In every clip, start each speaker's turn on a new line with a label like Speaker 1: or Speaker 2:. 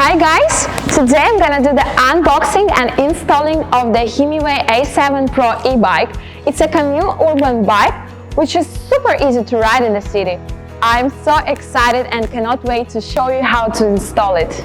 Speaker 1: Hi guys! Today I'm gonna do the unboxing and installing of the Himiway A7 Pro e-bike. It's a new urban bike which is super easy to ride in the city. I'm so excited and cannot wait to show you how to install it.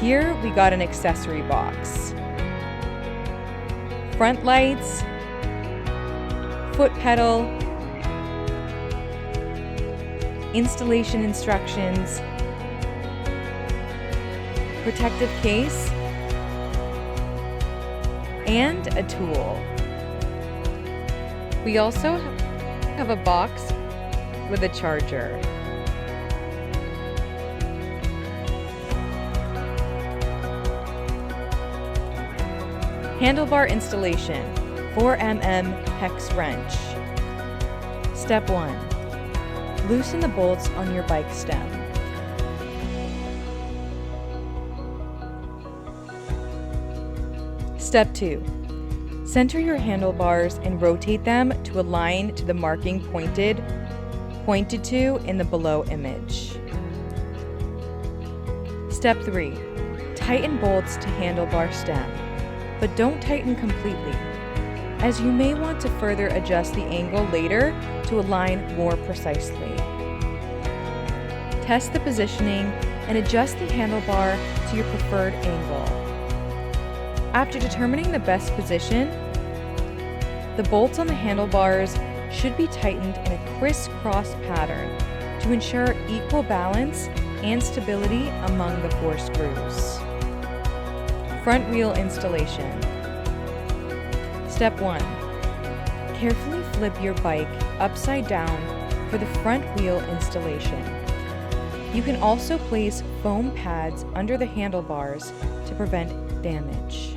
Speaker 2: Here we got an accessory box, front lights, foot pedal, installation instructions, protective case, and a tool. We also have a box with a charger. Handlebar Installation 4mm hex wrench. Step 1. Loosen the bolts on your bike stem. Step 2. Center your handlebars and rotate them to align to the marking pointed to in the below image. Step 3. Tighten bolts to handlebar stem, but don't tighten completely, as you may want to further adjust the angle later to align more precisely. Test the positioning and adjust the handlebar to your preferred angle. After determining the best position, the bolts on the handlebars should be tightened in a crisscross pattern to ensure equal balance and stability among the 4 screws. Front wheel installation. Step 1. Carefully flip your bike upside down for the front wheel installation. You can also place foam pads under the handlebars to prevent damage.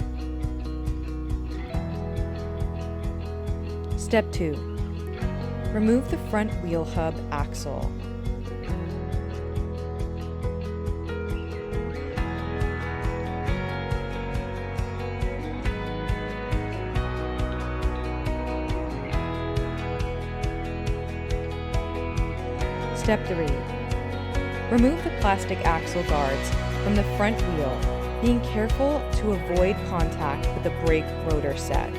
Speaker 2: Step 2. Remove the front wheel hub axle. Step 3. Remove the plastic axle guards from the front wheel, being careful to avoid contact with the brake rotor set.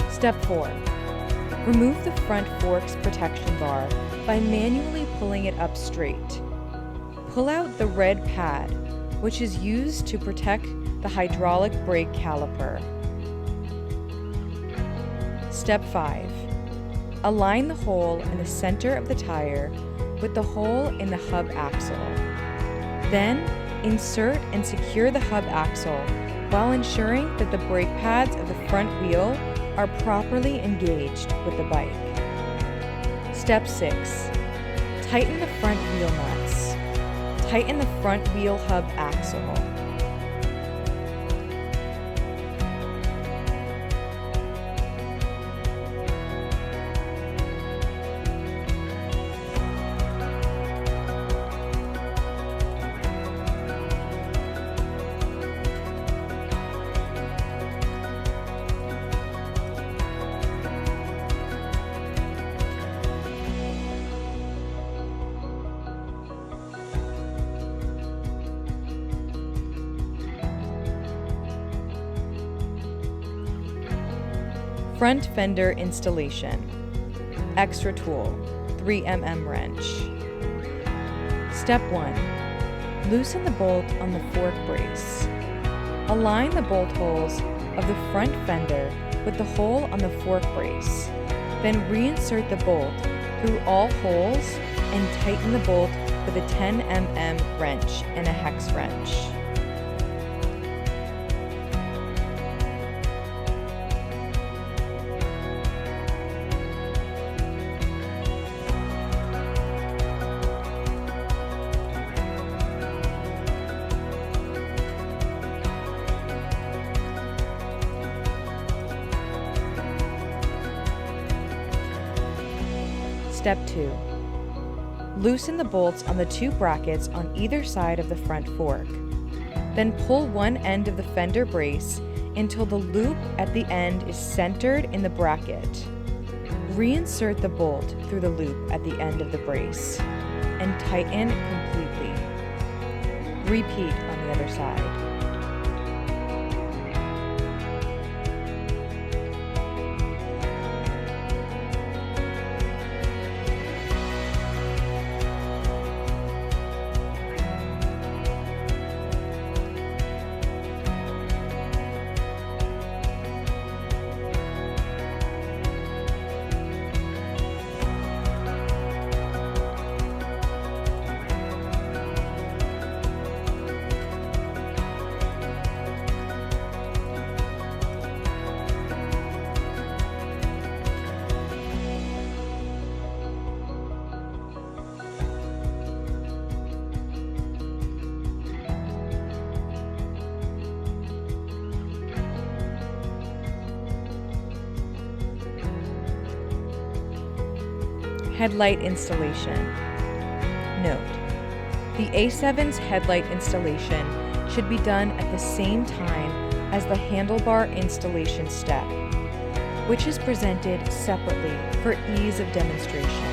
Speaker 2: Step 4. Remove the front forks protection bar by manually pulling it up straight. Pull out the red pad, which is used to protect the hydraulic brake caliper. Step 5. Align the hole in the center of the tire with the hole in the hub axle. Then, insert and secure the hub axle while ensuring that the brake pads of the front wheel are properly engaged with the bike. Step 6. Tighten the front wheel nuts. Tighten the front wheel hub axle. Front Fender Installation. Extra tool, 3mm wrench. Step 1. Loosen the bolt on the fork brace. Align the bolt holes of the front fender with the hole on the fork brace. Then reinsert the bolt through all holes and tighten the bolt with a 10mm wrench and a hex wrench. Step 2. Loosen the bolts on the 2 brackets on either side of the front fork. Then pull one end of the fender brace until the loop at the end is centered in the bracket. Reinsert the bolt through the loop at the end of the brace and tighten completely. Repeat on the other side. Headlight Installation. Note: the A7's headlight installation should be done at the same time as the handlebar installation step, which is presented separately for ease of demonstration.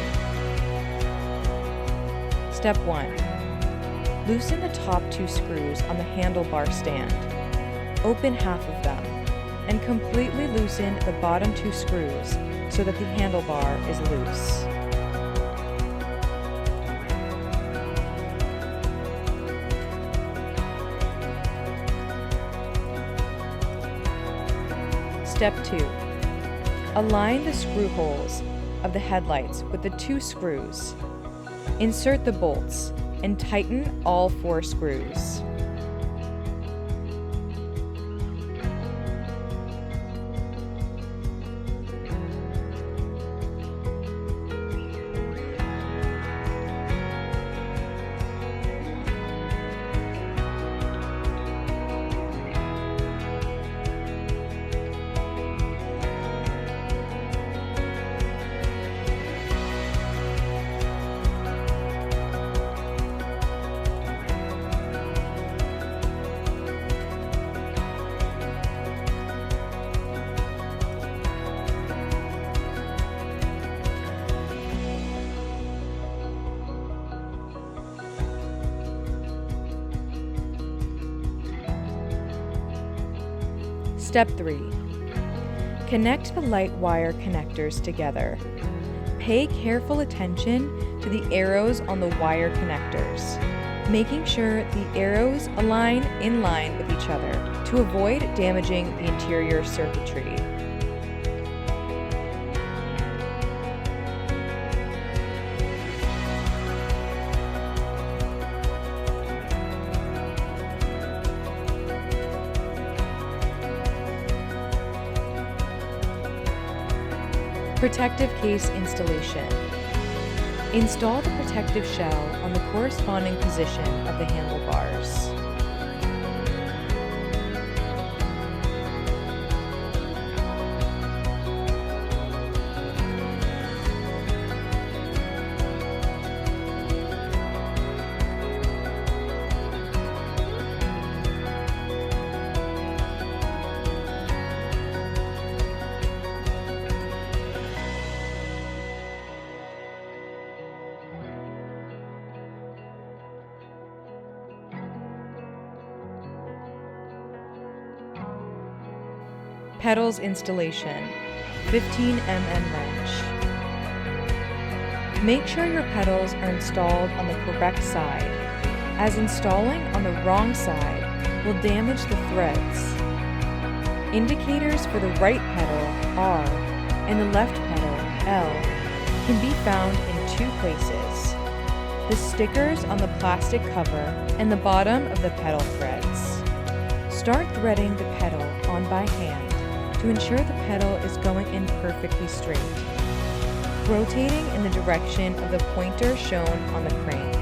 Speaker 2: Step 1. Loosen the top 2 screws on the handlebar stand. Open half of them, and completely loosen the bottom 2 screws so that the handlebar is loose. Step 2. Align the screw holes of the headlights with the 2 screws. Insert the bolts and tighten all 4 screws. Step 3. Connect the light wire connectors together. Pay careful attention to the arrows on the wire connectors, making sure the arrows align in line with each other to avoid damaging the interior circuitry. Protective case installation. Install the protective shell on the corresponding position of the handlebars. Pedals Installation, 15 mm wrench. Make sure your pedals are installed on the correct side, as installing on the wrong side will damage the threads. Indicators for the right pedal, R, and the left pedal, L, can be found in two places: the stickers on the plastic cover and the bottom of the pedal threads. Start threading the pedal on by hand to ensure the pedal is going in perfectly straight, rotating in the direction of the pointer shown on the crank.